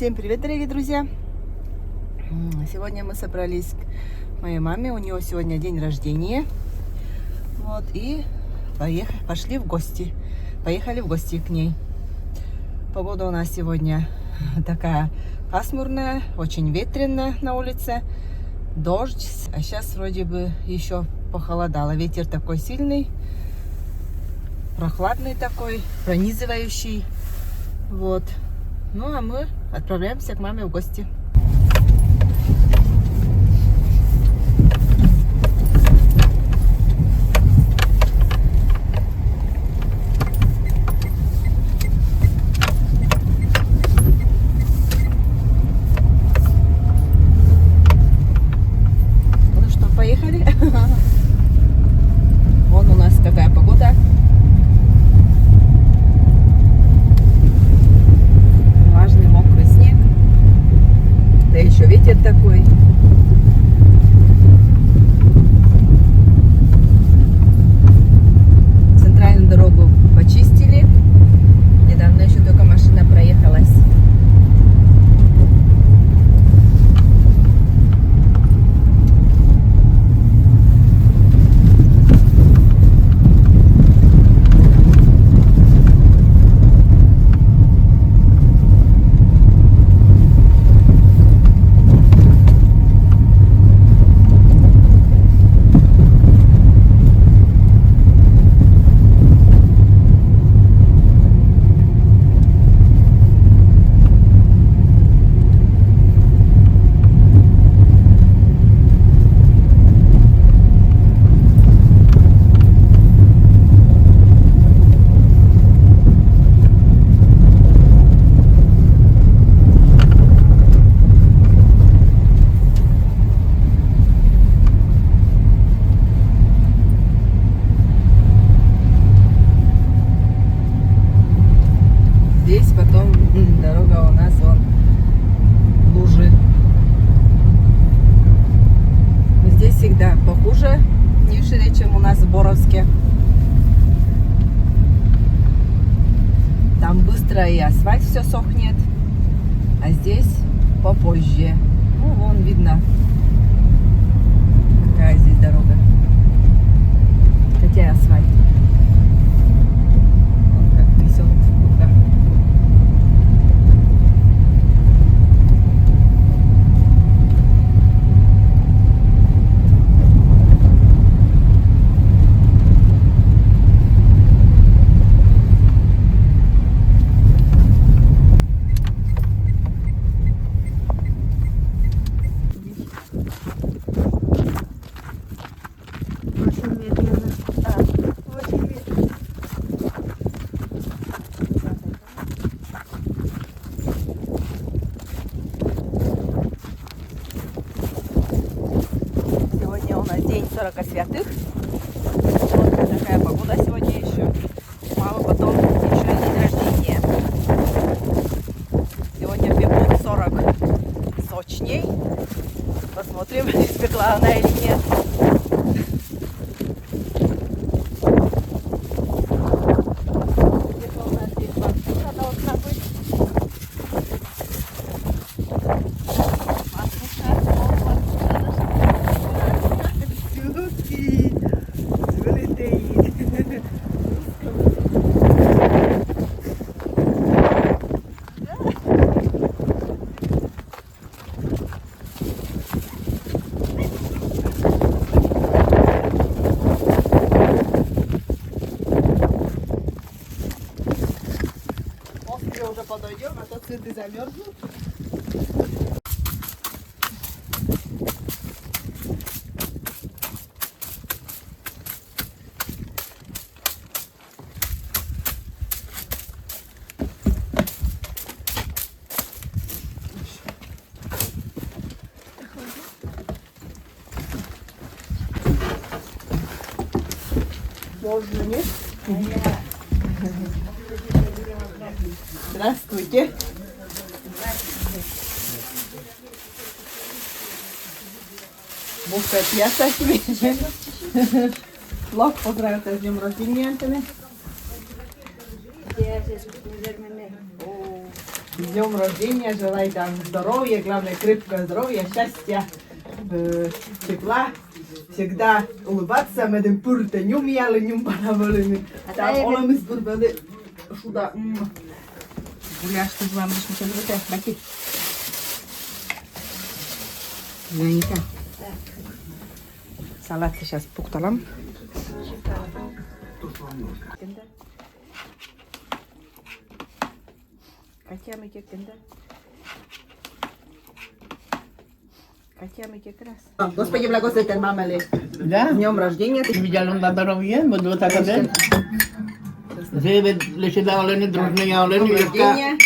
Всем привет, дорогие друзья! Сегодня мы собрались к моей маме. У нее сегодня день рождения. Вот, и пошли в гости. Поехали в гости к ней. Погода у нас сегодня такая пасмурная, очень ветрено на улице. Дождь. А сейчас вроде бы еще похолодало. Ветер такой сильный, прохладный такой, пронизывающий. Вот. Ну, а мы отправляемся к маме в гости. Ну что, поехали? Вон у нас какая погода. Влажный, мокрый снег. Да еще ветер такой. Центральную дорогу почистили. Недавно еще только машина проехалась. Здесь потом дорога у нас вон лужи. Но здесь всегда похуже, нежели чем у нас в Боровске. Там быстро и асфальт все сохнет, а здесь попозже. Ну, вон видно, какая здесь дорога. Хотя и асфальт. Вот как несет круто. Очень медленно. Очень медленно. Сегодня у нас день 40 святых. Вот такая погода сегодня еще. У мамы потом еще и день рождения. Сегодня пекут 40 сочней. Посмотрим, испекла она или нет. Где-то у нас здесь воздуха должна быть. После уже подойдем, а то цветы замерзнут. Можно, нет? Здравствуйте. Буфет яса свежий. Лох поздравити з днем рождения, Антоне. С днем рождения, желаю там здоровья, главное крепкого здоровья, счастья, тепла. Всегда улыбаться, медем пурте нюмияли, нюмбанаволины. Там олемис бурбели, шуда. Гуляш, ты вам лишь ничего не вытащишь, баки. Леника. Салат сейчас пукталам. Катя мы кекенда. Катя мы раз. Господи, благословен мамали. Да? С днем рождения. Widziałem na zdrowie, bo było tak ode. Żeby lesie da oleny, drużne ja oleny, Рождения.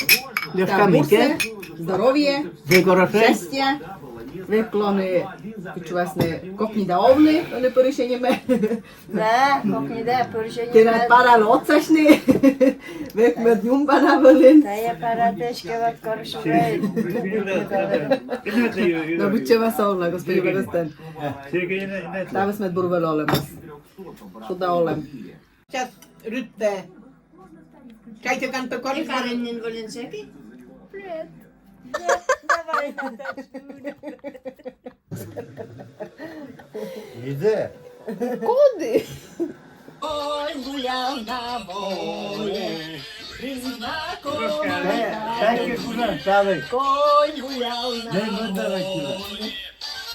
Левка Мике, Здоровья. Вигороше, Щастя. Виклони підчувасне копні да овни, але порішення ме. Да, кухня, да, поручение. Ти на пара лоцашни. Век ме днюмба на волин. Да, я паратечка вот коршура. Да будьте вас овна, господи благостен. Та вас мед бурвел олемас. Шуда олем. Сейчас Рютте. Чайте канто кориш. Каренин Валенсеки? Привет. Давай, Наташка. Іде. Ой, гулял на воле, Тільки куди ставить. конь гулял на Не видавайте. воле.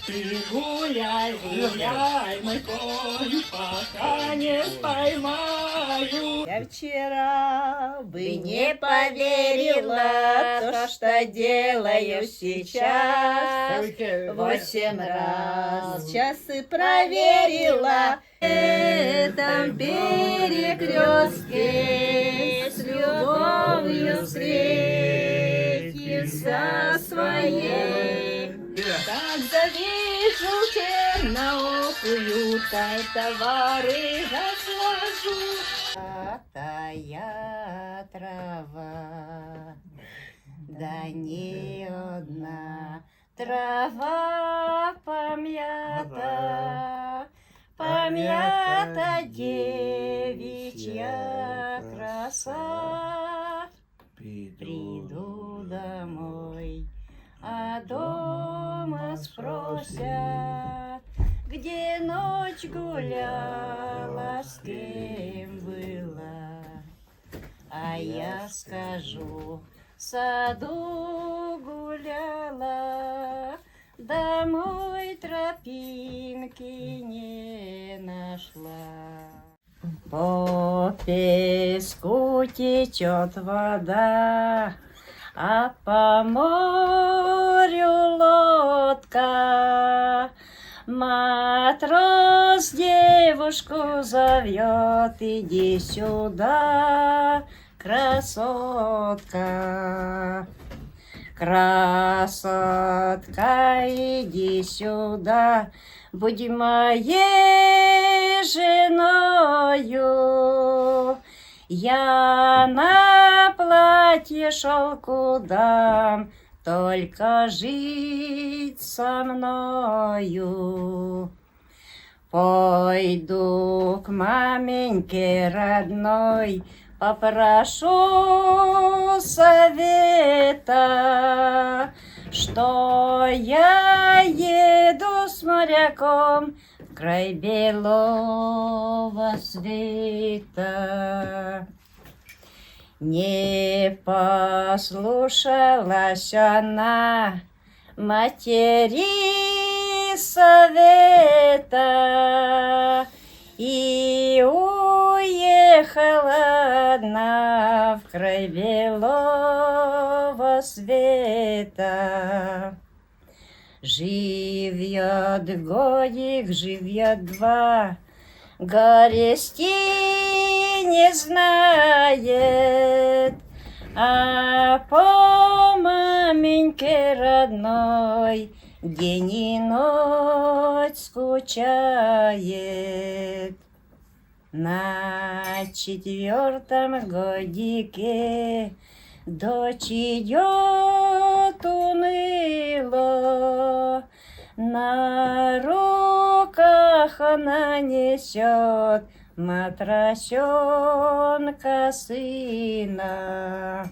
Ты гуляй, гуляй, мой конь, пока не поймаю. Я вчера Бы не поверила, то, что делаю сейчас. 8 раз часы проверила. Этом перекрестке с любовью встретиться своей. Как завижу черноокую, тай товары разложу. Тая трава, да не одна трава помята, помята девичья краса. Приду домой, а дома спросят, где ночь гуляла, с кем была. А я скажу, в саду гуляла, домой тропинки не нашла. По песку течет вода, а по морю лодка. Матрос девушку зовет, иди сюда, красотка. Красотка, иди сюда, будь моей женою. Я на платье шелку дам, только жить со мною. Пойду к маменьке родной, попрошу совета, что я еду с моряком в край белого света. Не послушалась она матери совета и уехала одна в край белого света. Живет годик, живет два, горести не знает, а по маменьке родной день и ночь скучает. На 4-м годике дочь идет уныло, на руках она несет матросенка сына.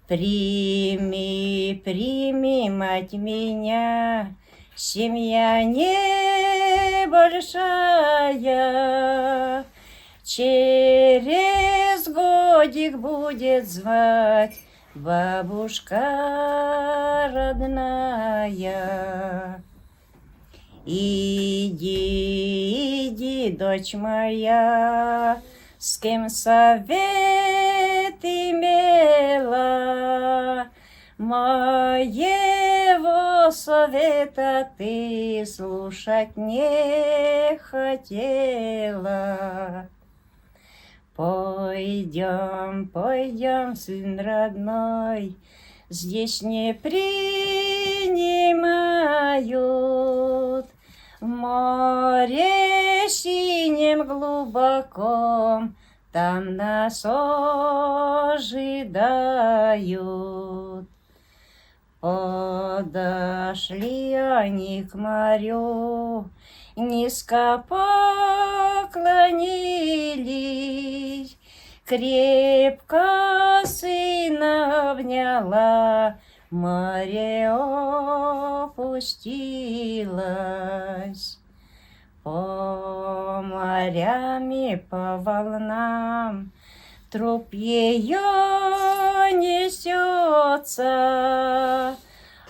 Прими, прими, мать, меня, семья небольшая. Через годик будет звать бабушка родная. Иди, иди, дочь моя, с кем совет имела, моего совета ты слушать не хотела. Пойдем, пойдем, сын родной, здесь не принимают. В море синем глубоком там нас ожидают. Подошли они к морю, низко поклонились, крепко сына обняла, море опустилось. По морям и по волнам труп ее несется,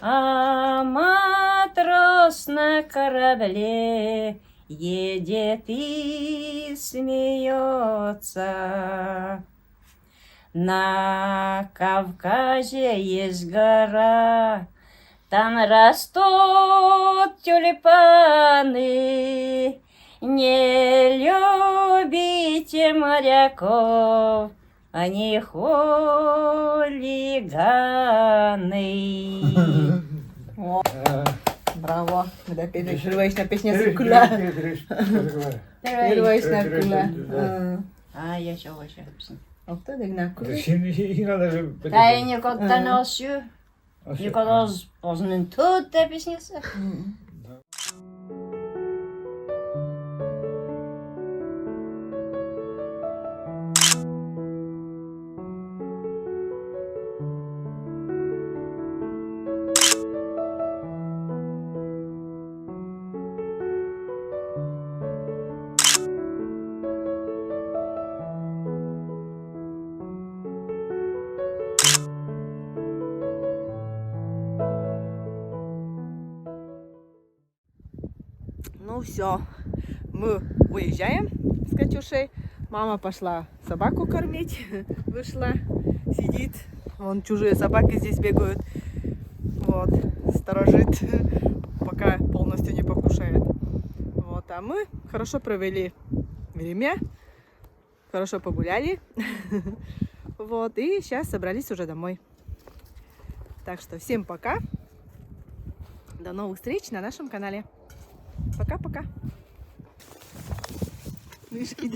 а матрос на корабле едет и смеется. На Кавказе есть гора, там растут тюльпаны. Не любите моряков, они хулиганы. Браво. Да, первая песня Сыкуля. Первая Сыкуля. А, я еще вообще песня. Oldu da Şimdi yine de Тай никогда носю, никогда поздно тут песня. Ну все, мы уезжаем с Катюшей. Мама пошла собаку кормить, вышла, сидит. Вон чужие собаки здесь бегают. Вот, сторожит, пока полностью не покушает. Вот, а мы хорошо провели время, хорошо погуляли. Вот, и сейчас собрались уже домой. Так что всем пока. До новых встреч на нашем канале. Пока-пока. Мишки,